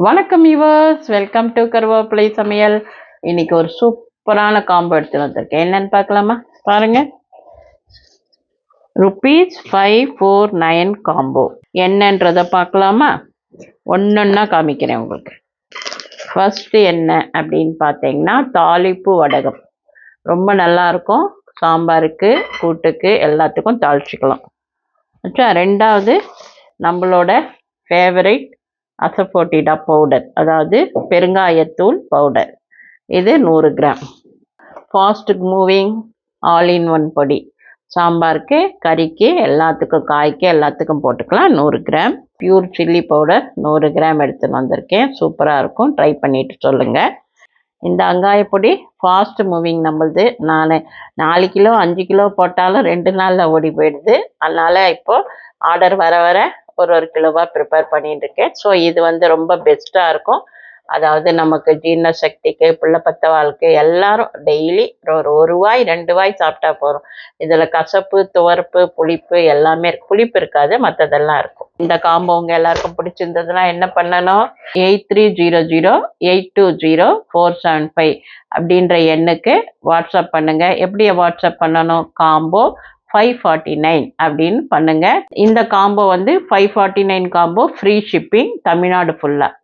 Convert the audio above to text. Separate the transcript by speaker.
Speaker 1: வணக்கம் yours, welcome to கருவேப்பிலை சமையல். இன்னைக்கு ஒரு சூப்பரான காம்போ எடுத்து வந்திருக்கேன். என்னன்னு பார்க்கலாமா? பாருங்க, ₹549 காம்போ. என்னன்றதை பார்க்கலாமா? ஒன்னொன்னா காமிக்கிறேன் உங்களுக்கு. ஃபர்ஸ்ட் என்ன அப்படின்னு பார்த்தீங்கன்னா, தாளிப்பு வடகம். ரொம்ப நல்லா இருக்கும். சாம்பாருக்கு, கூட்டுக்கு எல்லாத்துக்கும் தாளிச்சுக்கலாம். ரெண்டாவது, நம்மளோட ஃபேவரைட் அசஃபோட்டிடா பவுடர், அதாவது பெருங்காயத்தூள் பவுடர். இது 100 gram. Fast moving all in one பொடி. சாம்பாருக்கு, கறிக்கு, எல்லாத்துக்கும், காய்க்கு எல்லாத்துக்கும் போட்டுக்கலாம். 100 gram. Pure chilli powder 100 gram எடுத்துன்னு வந்திருக்கேன். சூப்பராக இருக்கும். ட்ரை பண்ணிட்டு சொல்லுங்கள். இந்த வெங்காயப்பொடி ஃபாஸ்ட் மூவிங் நம்மளுது. நான் 4 கிலோ 5 கிலோ போட்டாலும் 2 நாளில் ஓடி போயிடுது. அதனால் இப்போது ஆர்டர் வர வர ஒரு கிலோவாக ப்ரிப்பேர் பண்ணிட்டு இருக்கேன். ஸோ இது ரொம்ப பெஸ்ட்டாக இருக்கும். அதாவது நமக்கு ஜீரண சக்திக்கு, பிள்ளை பத்தவாளுக்கு எல்லாரும் டெய்லி ஒரு வாய் 2 வாய் சாப்பிட்டா போதும். இதில் கசப்பு, துவர்ப்பு, புளிப்பு எல்லாமே இருக்கு. புளிப்பு இருக்காது, மற்றதெல்லாம் இருக்கும். இந்த காம்போ உங்கள் எல்லாருக்கும் பிடிச்சிருந்ததுன்னா என்ன பண்ணணும்? 8300820475 அப்படின்ற எண்ணுக்கு வாட்ஸ்அப் பண்ணுங்க. எப்படி வாட்ஸ்அப் பண்ணணும்? காம்போ 549 அப்படின்னு பண்ணுங்க. இந்த combo 549 combo free shipping Tamil Nadu ஃபுல்லாக.